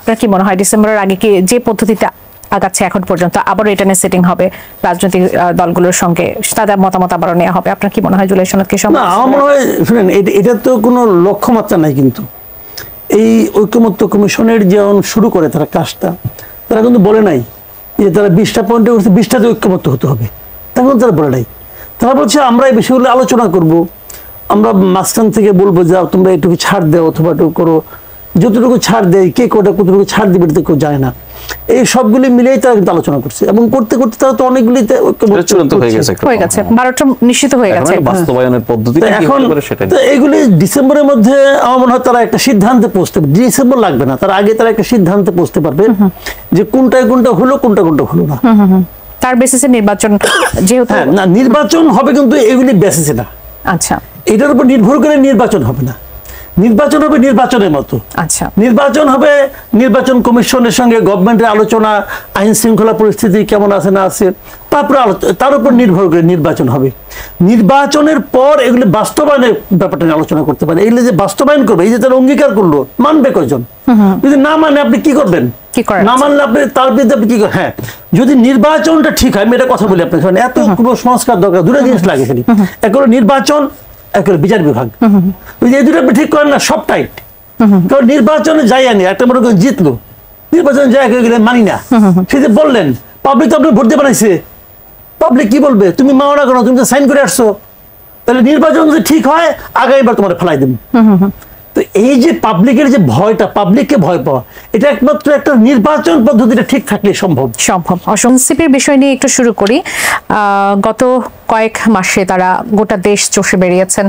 আপনার কি মনে হয় ডিসেম্বরের আগে কি যে পদ্ধতিতে আগাচ্ছে এখন পর্যন্ত আবারও এটা নিয়ে সেটিং হবে রাজনৈতিক দলগুলোর সঙ্গে, তাদের মতামত আবারও নেওয়া হবে? আপনার কি মনে হয় জুলাই সনদকে না, আমার মনে হয় শুনেন, এটা তো কোনো লক্ষ্যমাত্রা নাই। কিন্তু এই ঐকমত্য কমিশনের যেমন শুরু করে তারা কাজটা, তারা কিন্তু বলে নাই যে তারা 20টা পয়েন্টে করছে 20টাতে ঐক্যমত্য হতে হবে, তখন তারা বলে নাই। তারা বলছে আমরা এই বিষয়গুলো আলোচনা করব, আমরা মাঝখান থেকে বলবো যে তোমরা একটু ছাড় দেও অথবা একটু করো, যতটুকু ছাড় দেয় কে কোটা কতটুকু ছাড় দিবে এটা কেউ জানে না। এই সবগুলি মিলেই তারা কিন্তু আলোচনা করছে এবং করতে করতে তারা তো অনেকগুলিতে হয়ে গেছে, 12টা নিশ্চিত হয়ে গেছে বাস্তবায়নের পদ্ধতি এখন। তো এইগুলি ডিসেম্বরের মধ্যে আমার মনে হয় তারা একটা সিদ্ধান্তে পৌঁছতে পারবে। ডিসেম্বর লাগবে না, তার আগে তারা একটা সিদ্ধান্তে পৌঁছতে পারবে যে কোনটা হলো কোনটা হলো না। তার বেসিসে নির্বাচন যেহেতু না, নির্বাচন হবে কিন্তু এগুলি বেসিসে না। আচ্ছা, এটার উপর নির্ভর করে নির্বাচন হবে না, নির্বাচন হবে নির্বাচনের মতো। আচ্ছা, নির্বাচন হবে নির্বাচন কমিশনের সঙ্গে গভর্নমেন্টের আলোচনা, আইন শৃঙ্খলা পরিস্থিতি কেমন আছে না আছে, তারপরে তার উপর নির্ভর করে নির্বাচন হবে। নির্বাচনের পর এগুলি বাস্তবায়নের ব্যাপারটা নিয়ে আলোচনা করতে পারে। এগুলি যে বাস্তবায়ন করবে, এই যে তারা অঙ্গীকার করলো, মানবে কয়জন? যদি না মানে আপনি কি করবেন? না মানলে আপনি তার বিরুদ্ধে আপনি কি করবেন? হ্যাঁ, যদি নির্বাচনটা ঠিক হয়, আমি এটা কথা বলি আপনার, এত কোনো সংস্কার দরকার, দুটো জিনিস লাগে খালি, এক হলো নির্বাচন, এক হলো বিচার বিভাগ। এই দুটো আপনি ঠিক করেন না, সব টাইট। কারণ নির্বাচনে যাই আনি, একটা মনে করেন জিতলো, নির্বাচনে যাই গেলে মানি না, সে যে বললেন পাবলিক তো আপনার ভোট দিয়ে বানাইছে, পাবলিক কি বলবে? তুমি মাও না কেন, তুমি তো সাইন করে আসছো। তাহলে নির্বাচন যদি ঠিক হয় আগামীবার তোমার ফেলাই দেব। তো এই যে পাবলিকের যে ভয়টা, পাবলিককে ভয় পাওয়া, এটা একমাত্র একটা নির্বাচন পদ্ধতিটা ঠিক থাকলে সম্ভব। এনসিপির বিষয় নিয়ে একটু শুরু করি। গত কয়েক মাসে তারা গোটা দেশ চষে বেরিয়েছেন,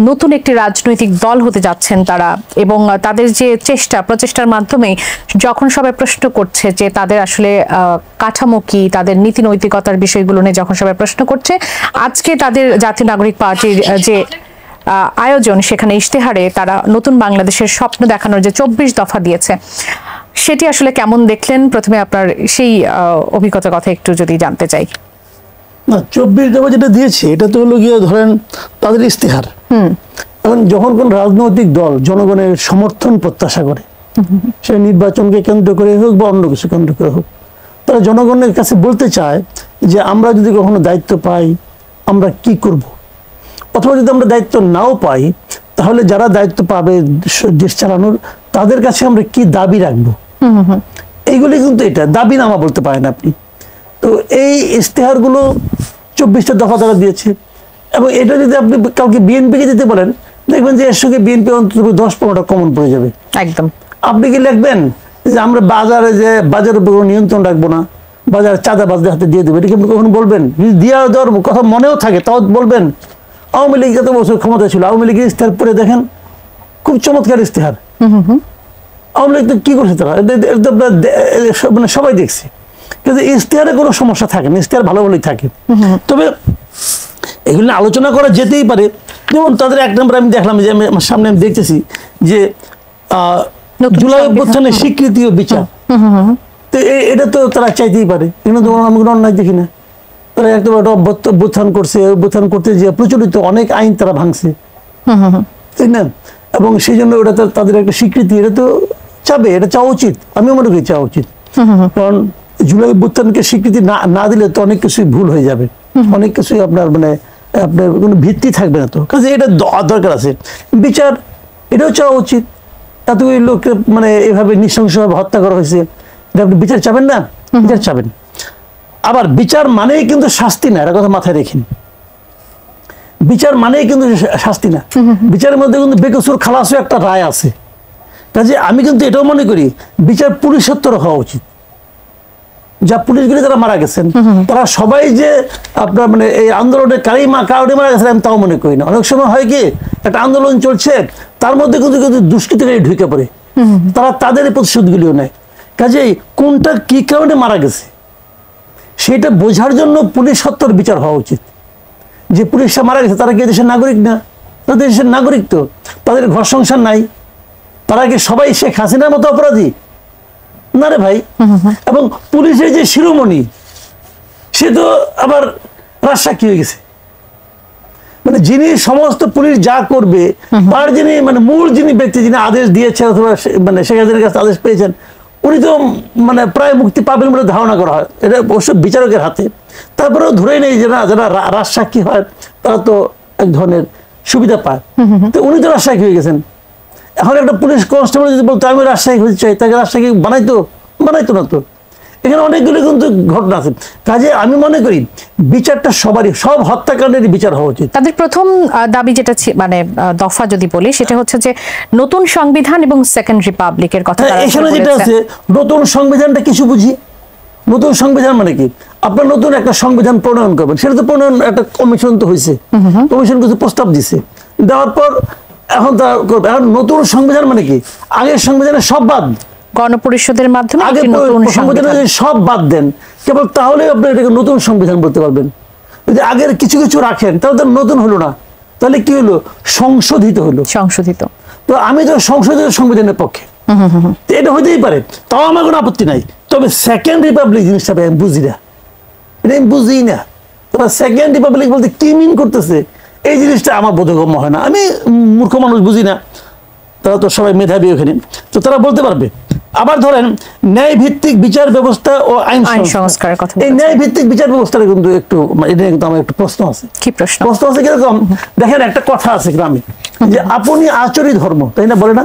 নতুন একটি রাজনৈতিক দল হতে যাচ্ছেন তারা, এবং তাদের যে প্রচেষ্টার মাধ্যমে যখন সবাই প্রশ্ন করছে যে তাদের আসলে কাঠামো কি, তাদের নীতি নৈতিকতার বিষয়গুলো নিয়ে যখন সবাই প্রশ্ন করছে, আজকে তাদের জাতীয় নাগরিক পার্টির যে আয়োজন, সেখানে ইশতেহারে তারা নতুন বাংলাদেশের স্বপ্ন দেখানোর যে 24 দফা দিয়েছে, সেটি আসলে কেমন দেখলেন? প্রথমে আপনার সেই অভিজ্ঞতার কথা একটু যদি জানতে চাই। না, 24 দফা যেটা দিয়েছে এটা তো হলো গিয়ে ধরেন তাদের ইশতেহার। এখন যখন কোন রাজনৈতিক দল জনগণের সমর্থন প্রত্যাশা করে, সে নির্বাচনকে কেন্দ্র করে হোক বা অন্য কিছু কেন্দ্র করে হোক, তারা জনগণের কাছে বলতে চায় যে আমরা যদি কখনো দায়িত্ব পাই আমরা কি করব, অথবা যদি আমরা দায়িত্ব নাও পাই তাহলে যারা দায়িত্ব পাবে দেশ চালানোর তাদের কাছে আমরা কি দাবি রাখবো। এইগুলি কিন্তু এটা দাবিনামা বলতে পারেন আপনি। তো এই ইশতেহারগুলো 24টা দফা তারা দিয়েছে, এবং এটা যদি আপনি কাউকে বিএনপিকে দিতে বলেন, দেখবেন যে এর সঙ্গে বিএনপি অন্তত 10-15টা কমন পড়ে যাবে। একদম। আপনি কি লিখবেন যে আমরা বাজারের উপর নিয়ন্ত্রণ রাখবো না, বাজার চাঁদাবাজদের হাতে দিয়ে দেবো, এটা কি আপনি কখনো বলবেন? যদি দেওয়া দেওয়ার কথা মনেও থাকে তাও বলবেন? আওয়ামী লীগ যত বছর ক্ষমতা ছিল, আওয়ামী লীগের ইশতেহার পরে দেখেন, খুব চমৎকার ইশতেহার। আওয়ামী লীগ তো কি করছে তারা, মানে সবাই দেখছে, কিন্তু ইশতেহারে কোনো সমস্যা থাকে না, ইশতেহার ভালো ভালোই থাকে। তবে এগুলো আলোচনা করা যেতেই পারে। যেমন তাদের এক নম্বর আমি দেখলাম, যে আমার সামনে আমি দেখতেছি যে জুলাই অভ্যুত্থানের স্বীকৃতি ও বিচার, তো এটা তো তারা চাইতেই পারে, এখানে তো আমি কোনো অন্যায় দেখি না। তারা একটা অভ্যুত্থান করছে, অভ্যুত্থান করতে যে প্রচলিত অনেক আইন তারা ভাঙছে, তাই না? এবং সেই জন্য ওটা তাদের একটা স্বীকৃতি, এটা তো চাবে, এটা চাওয়া উচিত, আমিও মনে করি চাওয়া উচিত। কারণ জুলাই অভ্যুত্থানকে স্বীকৃতি না দিলে তো অনেক কিছুই ভুল হয়ে যাবে, অনেক কিছুই আপনার কোনো ভিত্তি থাকবে না। তো কাজে এটা দরকার আছে। বিচার, এটাও চাওয়া উচিত। এতগুলি লোককে এভাবে নৃশংসভাবে হত্যা করা হয়েছে, এটা আপনি বিচার চাবেন না? বিচার চাবেন। আবার বিচার মানেই কিন্তু শাস্তি না, এটা কথা মাথায় রেখেন। বিচার মানেই কিন্তু শাস্তি না, বিচারের মধ্যে কিন্তু বেকসুর খালাসও একটা রায় আছে। কাজে আমি কিন্তু এটাও মনে করি বিচার পুলিশের হওয়া উচিত। যা পুলিশগুলি যারা মারা গেছেন তারা সবাই যে আপনার এই আন্দোলনে কারণে মারা গেছেন আমি তাও মনে করি না। অনেক সময় হয় কি, একটা আন্দোলন চলছে, তার মধ্যে কিন্তু দুষ্কৃতিকারী ঢুকে পড়ে, তারা তাদের প্রতিশোধগুলিও নেয়। কাজেই কোনটা কি কারণে মারা গেছে সেটা বোঝার জন্য পুলিশ হত্যার বিচার হওয়া উচিত। যে পুলিশরা মারা গেছে তারা কি দেশের নাগরিক না? তাদের দেশের নাগরিক, তো তাদের ঘর সংসার নাই, তারা কি সবাই শেখ হাসিনার মতো অপরাধী? না রে ভাই। এবং পুলিশের যে শিরোমণি সে তো আবার রাজসাক্ষী হয়ে গেছে। মানে যিনি সমস্ত পুলিশ যা করবে তার যিনি মানে মূল যিনি ব্যক্তি যিনি আদেশ দিয়েছেন অথবা মানে শেখ হাসিনার কাছে আদেশ পেয়েছেন উনি তো মানে প্রায় মুক্তি পাবেন বলে ধারণা করা হয়, এটা অবশ্য বিচারকের হাতে। তারপরেও ধরেই নেই যে না যারা রাজসাক্ষী হয় তারা তো এক ধরনের সুবিধা পায়, তো উনি তো রাজসাক্ষী হয়ে গেছেন। এখন একটা পুলিশ কনস্টেবল যদি বলতো আমি রাজশাহী হতে চাই, তাকে রাজশাহী বানাইতো না তো। এখানে অনেকগুলো কিন্তু ঘটনা আছে। কাজে আমি মনে করি বিচারটা সবারই, সব হত্যাকাণ্ডেরই বিচার হওয়া উচিত। তাদের প্রথম দাবি যেটা মানে দফা যদি বলি সেটা হচ্ছে যে নতুন সংবিধান এবং সেকেন্ড রিপাবলিকের কথা তারা এখানে যেটা আছে নতুন সংবিধানটা কিছু বুঝি। নতুন সংবিধান মানে কি, আপনার নতুন একটা সংবিধান প্রণয়ন করবেন, সেটা তো প্রণয়ন একটা কমিশন তো হয়েছে, কমিশন কিছু প্রস্তাব দিছে, দেওয়ার পর এখন তা করবে। এখন নতুন সংবিধান মানে কি, আগের সংবিধানের সব বাদ, গণপরিষদের মাধ্যমে আগে সংবিধানে সব বাদ দেন, কেবল তাহলে আপনি এটাকে নতুন সংবিধান বলতে পারবেন। যদি আগের কিছু কিছু রাখেন তাহলে তো নতুন হলো না, তাহলে কি হলো, সংশোধিত হলো। সংশোধিত। তো আমি তো সংশোধিত সংবিধানের পক্ষে, এটা হইতেই পারে, তাও আমার কোনো আপত্তি নাই। তবে সেকেন্ড রিপাবলিক জিনিসটা আমি বুঝি না, এটা আমি বুঝি না। তবে সেকেন্ড রিপাবলিক বলতে কি মিন করতেছে এই জিনিসটা আমার বোধগম্য হয় না। আমি মূর্খ মানুষ, বুঝি না, তারা তো সবাই মেধাবী ওখানে, তো তারা বলতে পারবে। আবার ধরেন ন্যায় ভিত্তিক বিচার ব্যবস্থা ও আইন সংস্কারের কথা, এই ন্যায় ভিত্তিক বিচার ব্যবস্থাটা কিন্তু একটু, এটা কিন্তু আমার একটু প্রশ্ন আছে। কি প্রশ্ন? প্রশ্ন আছে কিরকম, দেখেন একটা কথা আছে গ্রামে যে আপনি আচরি ধর্ম, তাই না, বলে না?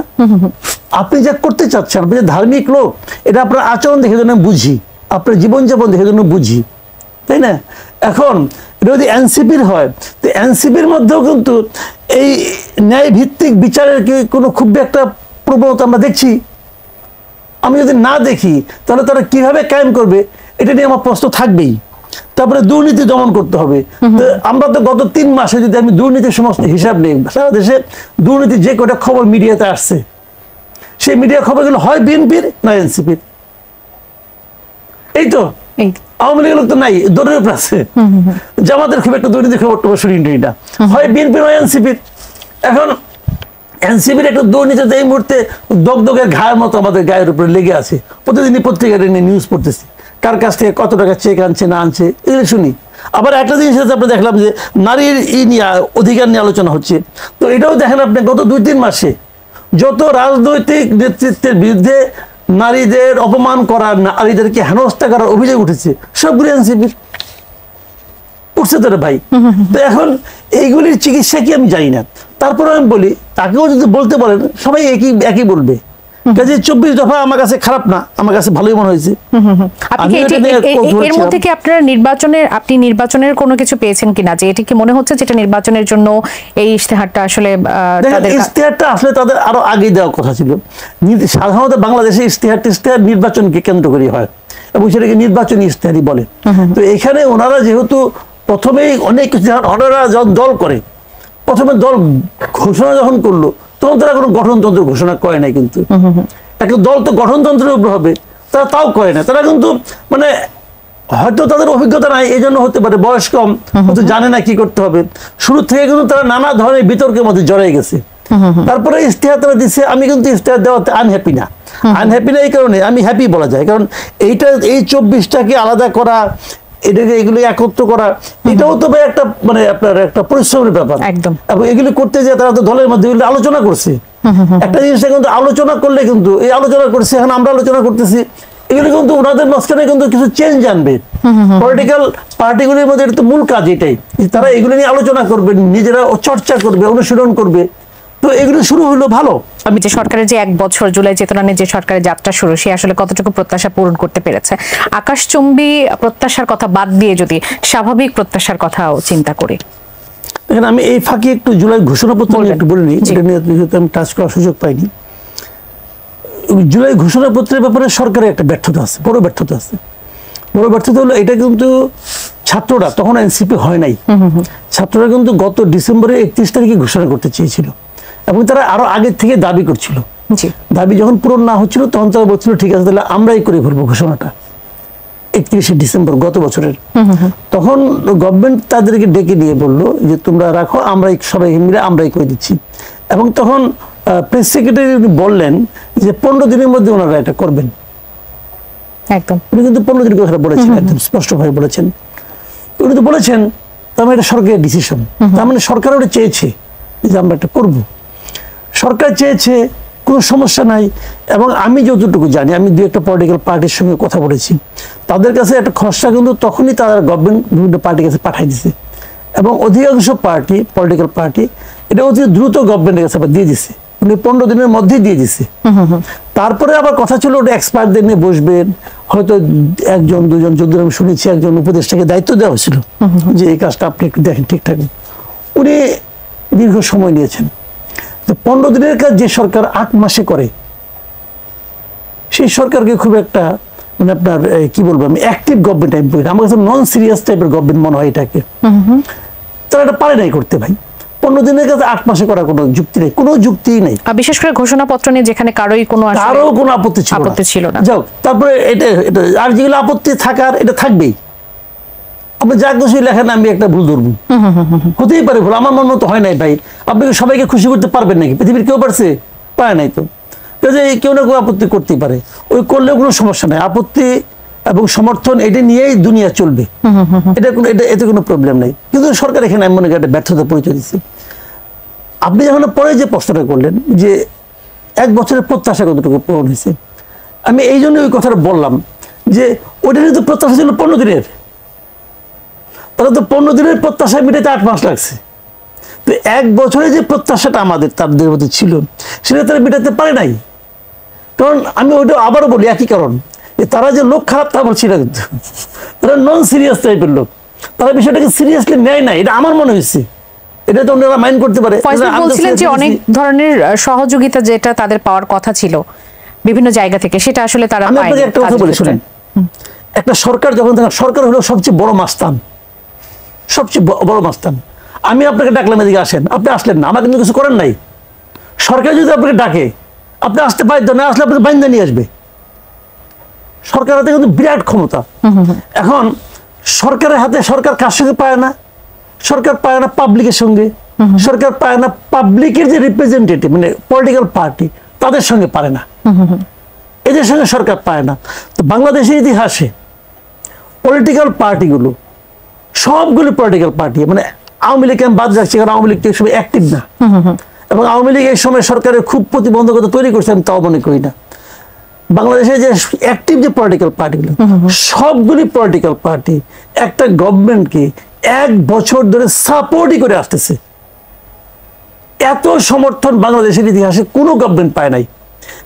আপনি যা করতে চাচ্ছেন, আপনি যে ধার্মিক লোক, এটা আপনার আচরণ দেখে জন্য বুঝি, আপনার জীবনযাপন দেখে জন্য বুঝি, তাই না? এখন যদি এনসিপির হয়, তো এনসিপির মধ্যেও কিন্তু এই ন্যায় ভিত্তিক বিচারের কি কোনো খুব একটা প্রবণতা আমরা দেখছি? আমি যদি না দেখি তাহলে তারা কিভাবে কায়েম করবে, এটা নিয়ে আমার প্রশ্ন থাকবেই। তারপরে দুর্নীতি দমন করতে হবে। আমরা তো গত 3 মাসে যদি আমি দুর্নীতির সমস্ত হিসাব নেই, সারা দেশে দুর্নীতির যে কটা খবর মিডিয়াতে আসছে, সেই মিডিয়া খবরগুলো হয় বিএনপির না এনসিপির। এই তো আওয়ামী লীগের লোক তো নাই, দরের উপর আছে। জামাতের খুব একটা দুর্নীতির খবরটা শুনি না, হয় বিএনপির হয় এনসিপির। এখন এনসিপির একটা দুর্নীতিতে এই মুহূর্তে দগদগের ঘায়ের মতো আমাদের গায়ের উপরে লেগে আছে। প্রতিদিনই পত্রিকার নিয়ে নিউজ পড়তেছি, কার কাছ থেকে কত টাকা চেক আনছে না আনছে, এগুলো শুনি। আবার একটা জিনিস আমরা দেখলাম যে নারীর নিয়ে অধিকার নিয়ে আলোচনা হচ্ছে, তো এটাও দেখেন আপনি গত 2-3 মাসে যত রাজনৈতিক নেতৃত্বের বিরুদ্ধে নারীদের অপমান করার, নারীদেরকে হেনস্থা করার অভিযোগ উঠেছে, সবগুলি এনসিপির উঠছে তো ভাই। তো এখন এইগুলির চিকিৎসা কি আমি জানি না, তারপরে আমি বলি তাকেও যদি বলতে বলেন সবাই একই বলবে। কাজে 24 দফা আমার কাছে খারাপ না, আমার কাছে ভালোই মনে হয়েছে। এর মধ্যে কি আপনারা আপনি নির্বাচনের কোনো কিছু পেয়েছেন কিনা, যে এটি কি মনে হচ্ছে যেটা নির্বাচনের জন্য এই ইশতেহারটা আসলে ইশতেহারটা আসলে তাদের আরো আগে দেওয়ার কথা ছিল। সাধারণত বাংলাদেশে ইশতেহার নির্বাচনকে কেন্দ্র করে হয় এবং সেটাকে নির্বাচনী ইশতেহারই বলে। তো এখানে ওনারা যেহেতু প্রথমেই অনেক কিছু, ওনারা যখন দল করে, প্রথমে দল ঘোষণা যখন করলো তখন তারা কোনো গঠনতন্ত্র ঘোষণা করে নাই। কিন্তু একটা দল তো গঠনতন্ত্রের উপর হবে, তারা তাও করে না। তারা কিন্তু মানে হয়তো তাদের অভিজ্ঞতা নাই, এই জন্য হতে পারে, বয়স কম, হয়তো জানে না কি করতে হবে। শুরু থেকে কিন্তু তারা নানা ধরনের বিতর্কের মধ্যে জড়াই গেছে। তারপরে ইশতেহার তারা দিচ্ছে, আমি কিন্তু ইশতেহার দেওয়াতে আনহ্যাপি না। আনহ্যাপি না এই কারণে, আমি হ্যাপি বলা যায়, কারণ এই 24টাকে আলাদা করা, এটাকে এগুলো একত্র করা, এটাও তো ভাই একটা মানে আপনার একটা পরিশ্রমের ব্যাপার। একদম। এবং এগুলি করতে যে তারা তো দলের মধ্যে আলোচনা করছে, একটা জিনিসটা কিন্তু আলোচনা করলে কিন্তু এই আলোচনা করছে, এখন আমরা আলোচনা করতেছি, এগুলো কিন্তু ওনাদের মাঝখানে কিন্তু কিছু চেঞ্জ আনবে। পলিটিক্যাল পার্টিগুলির মধ্যে এটা তো মূল কাজ এটাই, তারা এগুলো নিয়ে আলোচনা করবে, নিজেরা চর্চা করবে, অনুশীলন করবে। তো এগুলো শুরু হলো ভালো। আমি যে সরকারের যে 1 বছর জুলাই চেতনা নিয়ে যে সরকারের যাত্রা শুরু, সে আসলে কতটুকু প্রত্যাশা পূরণ করতে পেরেছে? আকাশচুম্বী প্রত্যাশার কথা বাদ দিয়ে যদি স্বাভাবিক প্রত্যাশার কথাও চিন্তা করি, দেখেন আমি এই ফাঁকে একটু জুলাই ঘোষণাপত্র নিয়ে একটু বলে নিই, এটা নিয়ে আমি টাচ করার সুযোগ পাইনি। জুলাই ঘোষণাপত্রের ব্যাপারে সরকারের একটা ব্যর্থতা আছে, বড় ব্যর্থতা আছে। বড় ব্যর্থতা হলো এটা কিন্তু ছাত্ররা, তখন এনসিপি হয় নাই, ছাত্ররা কিন্তু গত ডিসেম্বরের 31 তারিখে ঘোষণা করতে চেয়েছিল এবং তারা আরো আগের থেকে দাবি করছিল। দাবি যখন পূরণ না হচ্ছিল তখন তারা বলছিল ঠিক আছে তাহলে আমরাই করে ফেলবো ঘোষণাটা 31শে ডিসেম্বর গত বছরের। তখন গভর্নমেন্ট তাদেরকে ডেকে নিয়ে বললো যে তোমরা রাখো, আমরাই সবাই মিলে আমরাই করে দিচ্ছি। এবং তখন প্রেস সেক্রেটারি বললেন যে 15 দিনের মধ্যে ওনারা এটা করবেন। একদম উনি কিন্তু 15 দিনের কথা বলেছেন, একদম স্পষ্টভাবে বলেছেন। উনি তো বলেছেন তার মানে এটা সরকারের ডিসিশন। তার মানে সরকার ওটা চেয়েছে যে আমরা এটা করবো, সরকার চেয়েছে, কোনো সমস্যা নাই। এবং আমি যতটুকু জানি, আমি দু একটা পলিটিক্যাল পার্টির সঙ্গে কথা বলেছি, তাদের কাছে একটা খসড়া কিন্তু তখনই তারা গভর্নমেন্ট বিভিন্ন পার্টির কাছে পাঠাই দিছে, এবং অধিকাংশ পার্টি, পলিটিক্যাল পার্টি এটা অতি দ্রুত গভর্নমেন্টের কাছে আবার দিয়ে দিছে, উনি 15 দিনের মধ্যেই দিয়ে দিছে। তারপরে আবার কথা ছিল ওটা এক্সপার্টদের নিয়ে বসবেন, হয়তো একজন দুজন, যদি আমি শুনেছি একজন উপদেষ্টাকে দায়িত্ব দেওয়া হয়েছিল যে এই কাজটা আপনি একটু দেখেন ঠিকঠাক। উনি দীর্ঘ সময় নিয়েছেন। তো 15 দিনের কাজ যে সরকার 8 মাসে করে, সেই সরকারকে খুব একটা মানে আপনার কি বলবো আমি, অ্যাক্টিভ গভর্নমেন্ট টাইপ করি, আমার কাছে নন সিরিয়াস টাইপের গভর্নমেন্ট মনে হয় এটাকে। তারা এটা পারে নাই করতে ভাই, 15 দিনের কাছে 8 মাসে করার কোনো যুক্তি নেই, কোনো যুক্তিই নেই। বিশেষ করে ঘোষণাপত্র নিয়ে যেখানে কারো কোনো আপত্তি ছিল না। যাও, তারপরে এটা আর যেগুলো আপত্তি থাকার, এটা থাকবেই। আপনি যা খুশি লেখেন, আমি একটা ভুল ধরবো, হতেই পারে ভুল, আমার মন মতো হয় নাই ভাই। আপনি সবাইকে খুশি করতে পারবেন নাকি? পৃথিবীর কেউ পারছে? পারে নাই তো। কেউ না কেউ আপত্তি করতেই পারে, ওই করলেও কোনো সমস্যা নাই। আপত্তি এবং সমর্থন এটা নিয়েই দুনিয়া চলবে, এতে কোনো প্রবলেম নেই। কিন্তু সরকার এখানে আমি মনে করি একটা ব্যর্থতা পরিচয় দিচ্ছে। আপনি যখন পরে যে প্রশ্নটা করলেন যে 1 বছরের প্রত্যাশা কতটুকু পূরণ হয়েছে, আমি এই জন্য ওই কথাটা বললাম যে ওইটা কিন্তু প্রত্যাশা ছিল 15 দিনের, তাহলে তো 15 দিনের প্রত্যাশা মিটাতে 8 মাস লাগছে। তো 1 বছরে যে প্রত্যাশাটা আমাদের তাদের মধ্যে ছিল, সেটা তারা মিটাতে পারে নাই। কারণ আমি ওইটা আবারও বলি, একই কারণ, যে তারা যে লোক খারাপ তা বলছি না, কিন্তু তারা নন সিরিয়াস টাইপের লোক, তারা বিষয়টাকে সিরিয়াসলি নেয় না, এটা আমার মনে হয়েছে। এটা তো ওনারা মাইন্ড করতে পারে। বলছিলেন যে অনেক ধরনের সহযোগিতা যেটা তাদের পাওয়ার কথা ছিল বিভিন্ন জায়গা থেকে, সেটা আসলে তারা পায়নি। আমি আপনাকে একটা কথা বলি শুনেন, একটা সরকার যখন সরকার হলো সবচেয়ে বড় মাস্তান, সবচেয়ে বড় মাস্তান। আমি আপনাকে ডাকলাম এদিকে আসেন, আপনি আসলেন না, আমাকে কিন্তু কিছু করেন নাই। সরকার যদি আপনাকে ডাকে, আপনি আসতে বাধ্য, না আসলে আপনাকে বাইন্দা নিয়ে আসবে। সরকারের হাতে কিন্তু বিরাট ক্ষমতা। এখন সরকারের হাতে, সরকার কার সঙ্গে পায় না? সরকার পায় না পাবলিকের সঙ্গে, সরকার পায় না পাবলিকের যে রিপ্রেজেন্টেটিভ মানে পলিটিক্যাল পার্টি, তাদের সঙ্গে পারে না, এদের সঙ্গে সরকার পায় না। তো বাংলাদেশের ইতিহাসে পলিটিক্যাল পার্টিগুলো, সবগুলো পলিটিক্যাল পার্টি, মানে আওয়ামী লীগ আমি বাদ রাখছি, কারণ আওয়ামী লীগ তো এই সময় অ্যাক্টিভ না, এবং আওয়ামী লীগ এই সময় সরকারের খুব প্রতিবন্ধকতা তৈরি করছে, আমি তাও মনে করি না। বাংলাদেশে যে অ্যাক্টিভ যে পলিটিক্যাল পার্টিগুলো, সবগুলি পলিটিক্যাল পার্টি একটা গভর্নমেন্টকে 1 বছর ধরে সাপোর্টই করে আসতেছে। এত সমর্থন বাংলাদেশের ইতিহাসে কোনো গভর্নমেন্ট পায় নাই।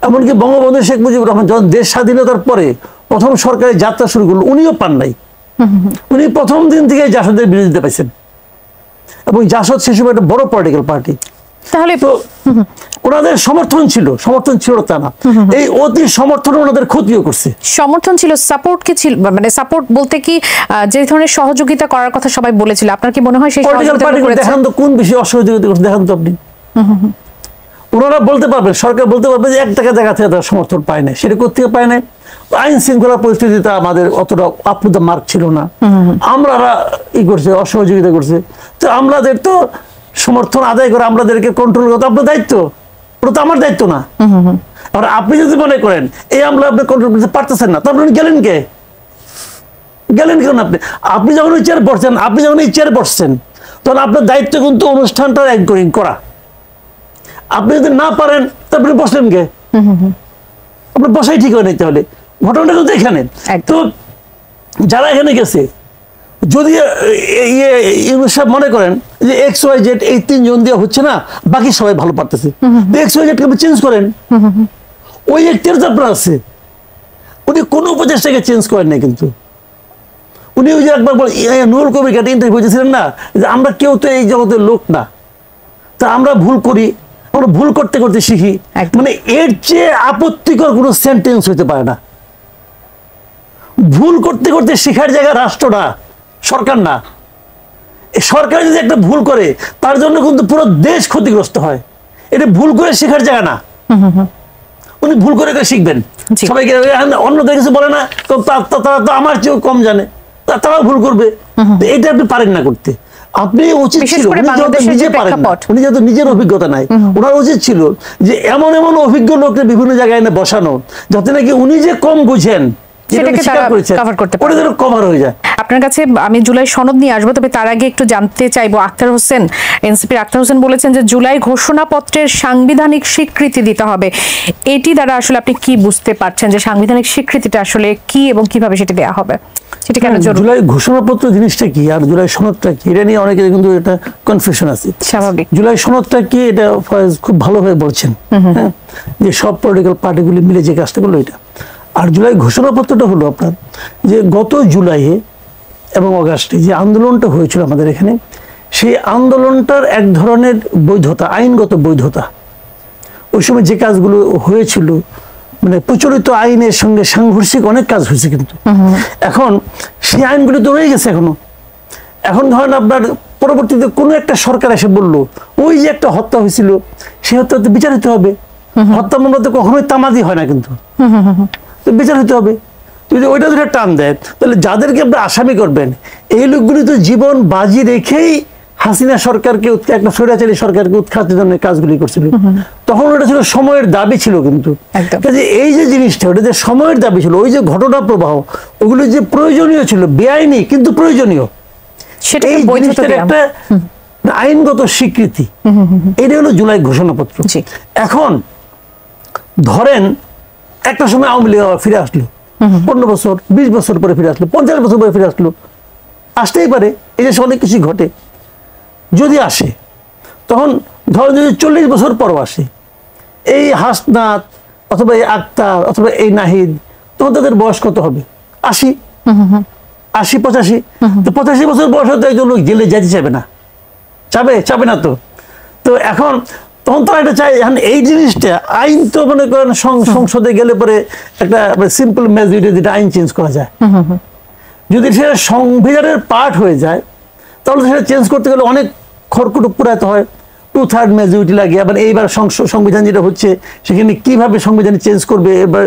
এমনকি বঙ্গবন্ধু শেখ মুজিবুর রহমান যখন দেশ স্বাধীনতার পরে প্রথম সরকারের যাত্রা শুরু করলো, উনিও পান নাই। উনি প্রথম দিন থেকে জাসদের বিরোধিতা পাইছেন, এবং জাসদ সে সময় একটা বড় পলিটিক্যাল পার্টি। তাহলে তো ওনাদের সমর্থন ছিল তা না, এই অতি সমর্থন ওনাদের ক্ষতিও করছে। সমর্থন ছিল, সাপোর্ট কি ছিল? মানে সাপোর্ট বলতে কি যে ধরনের সহযোগিতা করার কথা সবাই বলেছিল, আপনার কি মনে হয় সেই পলিটিক্যাল পার্টি দেখান তো কোন বিষয়ে অসহযোগিতা করছে, দেখান তো আপনি। ওনারা বলতে পারবেন, সরকার বলতে পারবে যে 1 টাকা জায়গা থেকে তারা সমর্থন পায় না, সেটা কোথেকে পায় না? আইন শৃঙ্খলা পরিস্থিতিতে আমাদের অতটা আপ টু দ্য মার্ক ছিল না, আমরা করছে, অসহযোগিতা করছে। তো আমাদের তো সমর্থন আদায় করে আমাদেরকে কন্ট্রোল করা আপনার দায়িত্ব, ওটা তো আমার দায়িত্ব না। আর আপনি যদি মনে করেন এই আমলা আপনি কন্ট্রোল করতে পারতেছেন না, তারপর গেলেন কেন? আপনি যখন ওই চেয়ারে বসছেন, তখন আপনার দায়িত্ব কিন্তু অনুষ্ঠানটা অ্যাঙ্করিং করা। আপনি যদি না পারেন, তারপরে বসলেন কে? আপনার বসাই ঠিক হয় নাই। তাহলে ঘটনাটা কিন্তু এখানে। তো যারা এখানে গেছে, যদি মনে করেন যে XYZ এই 3 জন দিয়ে হচ্ছে না, বাকি সবাই ভালো পারতেছে, XYZ কে চেঞ্জ করেন। ওই একটার তো আপনার আছে, উনি কোন উপদেষ্টাকে চেঞ্জ করেন না, কিন্তু উনি ওই যে একবার নুরুল কবির একটা ইন্টারভিউ দিয়েছিলেন না, যে আমরা কেউ তো এই জগতের লোক না, তা আমরা ভুল করি, আমরা ভুল করতে করতে শিখি। মানে এর চেয়ে আপত্তিকর কোনো সেন্টেন্স হইতে পারে না। ভুল করতে করতে শেখার জায়গা রাষ্ট্র না, সরকার না। সরকার যদি একটা ভুল করে, তার জন্য কিন্তু পুরো দেশ ক্ষতিগ্রস্ত হয়। এটা ভুল করে শেখার জায়গা না। উনি ভুল করে শিখবেন, সবাইকে অন্যদের কিছু বলে না, তো তারা তো আমার চেয়েও কম জানে, তারা ভুল করবে। এটা আপনি পারেন না করতে। আপনি উচিত ছিল, উনি যেহেতু নিজের অভিজ্ঞতা নাই, ওনার উচিত ছিল যে এমন অভিজ্ঞ লোককে বিভিন্ন জায়গায় এনে বসানো, যাতে নাকি উনি যে কম বুঝেন সেটাকে তারা কভার করতে পারে, ওটা কভার হয়ে যায়। আপনার কাছে আমি জুলাই সনদ নিয়ে আসবো, তবে তার আগে একটু জানতে চাইবো, আক্তার হোসেন, এনসিপির আক্তার হোসেন বলেছেন যে জুলাই ঘোষণাপত্রের সাংবিধানিক স্বীকৃতি দিতে হবে। এটি দ্বারা আসলে আপনি কি বুঝতে পারছেন যে সাংবিধানিক স্বীকৃতিটা আসলে কি এবং কিভাবে সেটা দেওয়া হবে? সেটা কেন জরুরি? জুলাই ঘোষণাপত্র জিনিসটা কি আর জুলাই সনদটা কি, এটা নিয়ে অনেকের কিন্তু এটা কনফিউশন আছে। স্বাভাবিক। জুলাই সনদটা কি এটা ফয়েজ খুব ভালোভাবে বলছেন, হ্যাঁ, যে সব পলিটিক্যাল পার্টিগুলি মিলে যে কাজটা করলো এটা। আর জুলাই ঘোষণাপত্রটা হলো আপনার যে গত জুলাইয়ে এবং অগাস্টে যে আন্দোলনটা হয়েছিল আমাদের এখানে, সেই আন্দোলনটার এক ধরনের বৈধতা, আইনগত বৈধতা, ওই সময় যে কাজগুলো হয়েছিল মানে প্রচলিত আইনের সঙ্গে সাংঘর্ষিক অনেক কাজ হয়েছে, কিন্তু এখন সেই আইনগুলো তো রয়ে গেছে এখনো। এখন ধরেন আপনার পরবর্তীতে কোনো একটা সরকার এসে বললো ওই যে একটা হত্যা হয়েছিল সেই হত্যাতে বিচার হতে হবে, হত্যা মামলা তো কখনোই তামাদি হয় না, কিন্তু তো বিচার হতে হবে। যদি ওইটা ধরে টান দেয় তাহলে যাদেরকে আপনি আসামি করবেন এই লোকগুলি তো জীবন বাজি রেখেই হাসিনা সরকারকে, একটা স্বৈরাচারী সরকারকে উৎখাতের জন্য কাজগুলি করছিল। তখন ওটা ছিল সময়ের দাবি ছিল, কিন্তু কাজে এই যে জিনিসটা ওটা যে সময়ের দাবি ছিল, ওই যে ঘটনা প্রবাহ ওগুলো যে প্রয়োজনীয় ছিল, বেআইনি কিন্তু প্রয়োজনীয়, এই জিনিসটার একটা আইনগত স্বীকৃতি, এটা হলো জুলাই ঘোষণাপত্র। এখন ধরেন একটা সময় আওয়ামী লীগ আবার ফিরে আসলো, 15 বছর 20 বছর পরে ফিরে আসলো, 50 বছর পরে ফিরে আসলো, আসতেই পারে, এই যে অনেক কিছু ঘটে। যদি আসে তখন ধরেন যদি 40 বছর পরও আসে, এই হাসনাত অথবা এই আক্তার অথবা এই নাহিদ, তখন তাদের বয়স কত হবে? 80, 85। তো 85 বছর বয়স হতে একজন লোক জেলে যেতে চাবে না, চাবে না তো। তো এখন তখন তারা এটা চাই, এখন এই জিনিসটা আইন তো মনে করেন সংসদে গেলে পরে একটা সিম্পল মেজরিটি যেটা আইন চেঞ্জ করা যায়, যদি সেটা সংবিধানের পার্ট হয়ে যায় তাহলে সেটা চেঞ্জ করতে গেলে অনেক খড়কুটো পুরাতে হয়, 2/3 মেজরিটি লাগে। আবার এইবার সংবিধান যেটা হচ্ছে সেখানে কিভাবে সংবিধান চেঞ্জ করবে, এবার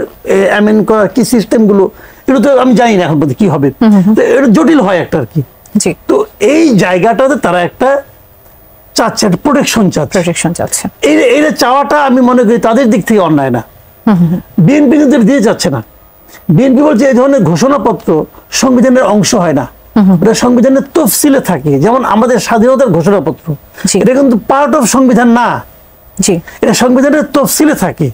অ্যামেন্ড করার কি সিস্টেমগুলো, এগুলো তো আমি জানি না এখন পর্যন্ত কি হবে, তো এটা জটিল হয় একটা আর কি। তো এই জায়গাটাতে তারা একটা চাচ্ছে, একটা প্রোটেকশন চাচ্ছে। এই চাওয়াটা আমি মনে করি তাদের দিক থেকে অন্যায় না, বিএনপি কিন্তু দিয়ে যাচ্ছে না। বিএনপি বলছে এই ধরনের ঘোষণাপত্র সংবিধানের অংশ হয় না, এটা সংবিধানের তফসিলে থাকে, যেমন আমাদের স্বাধীনতার ঘোষণাপত্র, এটা কিন্তু পার্ট অফ সংবিধান না, এটা সংবিধানের তফসিলে থাকে।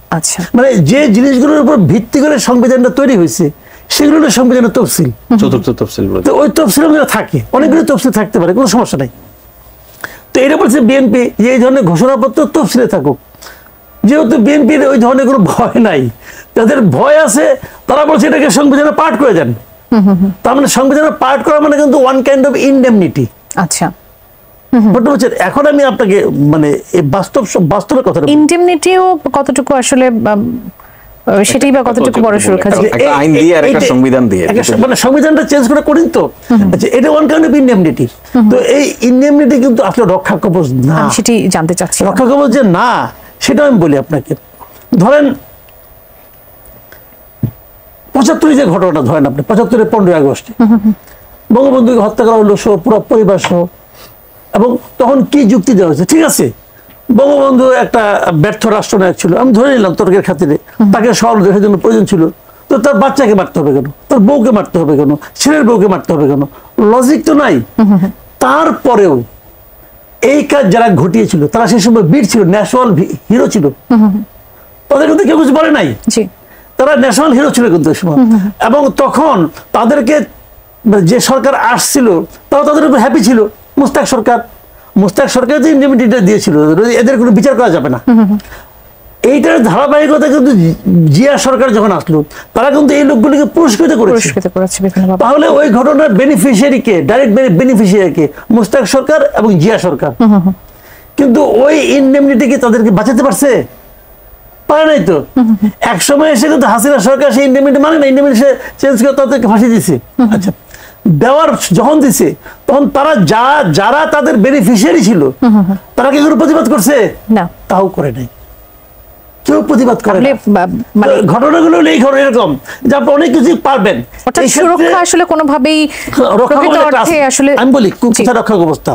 মানে যে জিনিসগুলোর উপর ভিত্তি করে সংবিধানটা তৈরি হয়েছে সেগুলো সংবিধানের তফসিল, চতুর্থ তফসিল, ওই তফসিলের মধ্যে থাকে, অনেকগুলো তফসিল থাকতে পারে, কোনো সমস্যা নাই। তো এটা বলছে বিএনপি যে এই ধরনের ঘোষণাপত্র তফসিলে থাকুক, যেহেতু বিএনপির ওই ধরনের কোনো ভয় নাই, তাদের ভয় আছে, তারা বলছে এটাকে সংবিধানে পাঠ করে দেন। তার মানে সংবিধানে পাঠ করা মানে কিন্তু ওয়ান কাইন্ড অফ ইনডেমনিটি। এখন আমি আপনাকে মানে বাস্তবের কথা, ইনডেমনিটিও কতটুকু আসলে সেটাই বা কতটুকু বড় সুরক্ষা, আইন দিয়ে আর একটা সংবিধান দিয়ে, মানে সংবিধানটা চেঞ্জ করে করেন তো, আচ্ছা এটা ওয়ান কাইন্ড অফ ইনডেমনিটি। তো এই ইনডেমনিটি কিন্তু আসলে রক্ষা কবচ না, সেটি জানতে চাচ্ছি। রক্ষা কবচ যে না সেটা আমি বলি আপনাকে। ধরেন 75 যে ঘটনাটা ধরেন আপনি, 75-এর 15 আগস্টে বঙ্গবন্ধুকে হত্যা করা হলো সহ পুরো পরিবার সহ, এবং তখন কি যুক্তি দেওয়া হয়েছে? ঠিক আছে, বঙ্গবন্ধু একটা ব্যর্থ রাষ্ট্রনায়ক ছিল, আমি ধরে নিলাম তর্কের খাতিরে, তাকে সরল দেশের জন্য প্রয়োজন ছিল, তো তার বাচ্চাকে মারতে হবে কেন, তার বউকে মারতে হবে কেন, ছেলের বউকে মারতে হবে কেন? লজিক তো নাই। তারপরেও এই কাজ যারা ঘটিয়েছিল তারা সেই সময় বীর ছিল, ন্যাশনাল হিরো ছিল, তাদের কিন্তু কেউ কিছু বলে নাই, তারা ন্যাশনাল হিরো ছিল কিন্তু ওই সময়। এবং তখন তাদেরকে যে সরকার আসছিল তাও তাদের উপর হ্যাপি ছিল। মুস্তাক সরকার যে ইন্ডিমিনিটিটা দিয়েছিল, এদের কোনো বিচার করা যাবে না। এইটার ধারাবাহিকতা কিন্তু জিয়া সরকার যখন আসলো তারা কিন্তু এই লোকগুলিকে পুরস্কৃত করেছে। তাহলে ওই ঘটনার বেনিফিশিয়ারিকে, ডাইরেক্ট বেনিফিশিয়ারিকে মুস্তাক সরকার এবং জিয়া সরকার। কিন্তু ওই ইন্ডেমনিটি কি তাদেরকে বাঁচাতে পারছে? পারে নাই তো। এক সময় এসে কিন্তু হাসিনা সরকার সেই ইন্ডেমনিটি মানে না, ইন্ডেমনিটি চেঞ্জ করে তাদেরকে ফাঁসি দিছে। আচ্ছা, দেওয়ার যখন দিছে তখন তারা যারা তাদের বেনিফিশিয়ারি ছিল তারা কি কোনো প্রতিবাদ করছে? না, তাও করে নাই, কেউ প্রতিবাদ করে না। মানে ঘটনাগুলো এরকম যে আপনি অনেক কিছু পারবেন, সুরক্ষা আসলে কোনোভাবেই আসলে আমি বলি কোথায় রক্ষা ব্যবস্থা।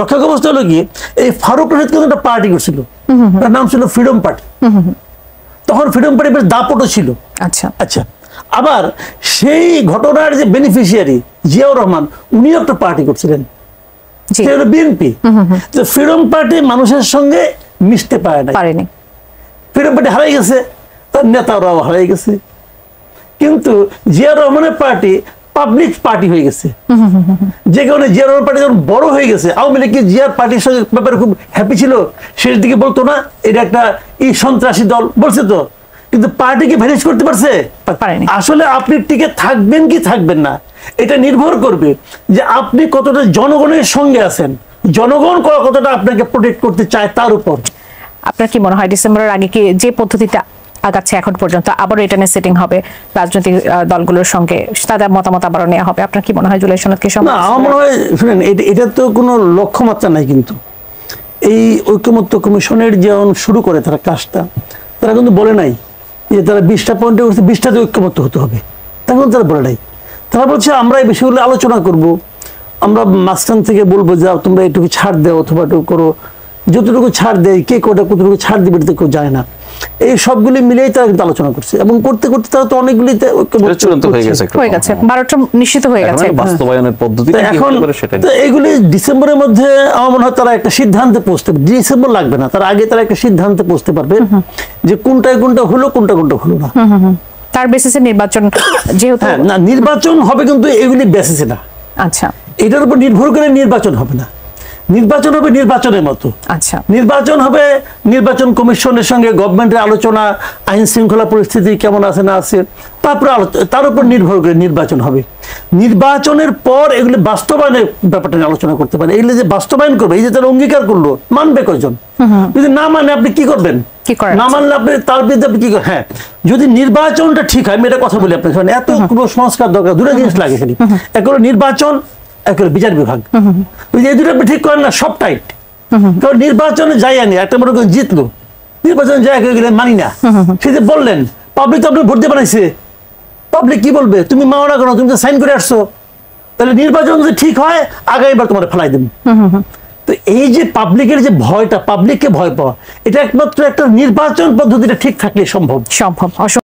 রক্ষা ব্যবস্থা হলো কি, এই ফারুক রশিদ কিন্তু একটা পার্টি করছিল, তার নাম ছিল ফ্রিডম পার্টি। তখন ফ্রিডম পার্টি বেশ দাপটও ছিল। আচ্ছা, আবার সেই ঘটনার যে বেনিফিশিয়ারি জিয়াউর রহমান, উনিও একটা পার্টি করছিলেন, জি, সে হলো বিএনপি। তো ফ্রিডম পার্টি মানুষের সঙ্গে মিশতে পারেনি, ফ্রিডম পার্টি হারাই গেছে, তার নেতারাও হারাই গেছে। কিন্তু জিয়াউর রহমানের পার্টি পাবলিক পার্টি হয়ে গেছে, যে কারণে জিয়াউর রহমান পার্টি যখন বড় হয়ে গেছে, আওয়ামী লীগ কি জিয়ার পার্টির সঙ্গে ব্যাপারে খুব হ্যাপি ছিল? শেষ দিকে বলতো না এটা একটা সন্ত্রাসী দল, বলছে তো, কিন্তু পার্টিকে ভ্যানিশ করতে পারছে? আসলে আপনি টিকে থাকবেন কি থাকবেন না, এটা নির্ভর করবে যে আপনি কতটা জনগণের সঙ্গে আছেন, জনগণ কতটা আপনাকে প্রোটেক্ট করতে চায় তার উপর। আপনার কি মনে হয় ডিসেম্বরের আগে কি যে পদ্ধতিটা আগাচ্ছে এখন পর্যন্ত আবারও এটা নিয়ে সেটিং হবে রাজনৈতিক দলগুলোর সঙ্গে, তাদের মতামত আবারও নেওয়া হবে? আপনার কি মনে হয় জুলাই সনদ কি সম্ভব? না, আমার মনে হয় শুনেন, এটা তো কোনো লক্ষ্যমাত্রা নাই, কিন্তু এই ঐকমত্য কমিশনের যেমন শুরু করে তারা কাজটা, তারা কিন্তু বলে নাই যে তারা 20টা পয়েন্টে করছে 20টাতে ঐক্যমত্য হতে হবে, তখন তারা বলে নাই। তারা বলছে আমরা এই বিষয়গুলো আলোচনা করব, আমরা মাঝখান থেকে বলবো যে তোমরা এটুকু ছাড় দেও অথবা একটু করো, যতটুকু ছাড় দেয় কে কোটা কতটুকু ছাড় দিবে এটা কেউ যায় না। এই সবগুলি মিলেই তারা কিন্তু আলোচনা করছে, এবং করতে করতে তারা তো অনেকগুলি হয়ে গেছে, 12টা নিশ্চিত হয়ে গেছে বাস্তবায়নের পদ্ধতি। এখন তো এইগুলি ডিসেম্বরের মধ্যে আমার মনে হয় তারা একটা সিদ্ধান্তে পৌঁছতে, ডিসেম্বর লাগবে না, তার আগে তারা একটা সিদ্ধান্তে পৌঁছতে পারবে যে কোনটা হলো কোনটা হলো না। তার বেসিসে নির্বাচন যেহেতু না, নির্বাচন হবে কিন্তু এগুলি বেসিসে না। আচ্ছা, এটার উপর নির্ভর করে নির্বাচন হবে না, নির্বাচন হবে নির্বাচনের মতো। আচ্ছা, নির্বাচন হবে নির্বাচন কমিশনের সঙ্গে গভর্নমেন্টের আলোচনা, আইন শৃঙ্খলা পরিস্থিতি কেমন আছে না আছে, তারপরে তার উপর নির্ভর করে নির্বাচন হবে। নির্বাচনের পর এগুলি বাস্তবায়নের ব্যাপারটা নিয়ে আলোচনা করতে পারে। এগুলি যে বাস্তবায়ন করবে, এই যে তারা অঙ্গীকার করলো, মানবে কয়জন? যদি না মানে আপনি কি করবেন? না মানলে আপনি তার বিরুদ্ধে আপনি কি করেন? হ্যাঁ, যদি নির্বাচনটা ঠিক হয়, আমি এটা কথা বলি আপনার, এত কোনো সংস্কার দরকার, দুটো জিনিস লাগে খালি, এক হলো নির্বাচন, এক হলো বিচার বিভাগ। এই দুটো আপনি ঠিক করেন না, সব টাইট। কারণ নির্বাচনে যাই আনি, একটা মনে করেন জিতলো, নির্বাচনে যাই গেলে মানি না, সে যে বললেন পাবলিক তো আপনার ভোট দিয়ে বানাইছে, পাবলিক কি বলবে? তুমি মাও না কেন, তুমি তো সাইন করে আসছো, তাহলে নির্বাচন যদি ঠিক হয় আগামীবার তোমার ফেলাই দেব। তো এই যে পাবলিকের যে ভয়টা, পাবলিককে ভয় পাওয়া, এটা একমাত্র একটা নির্বাচন পদ্ধতিটা ঠিক থাকলে সম্ভব।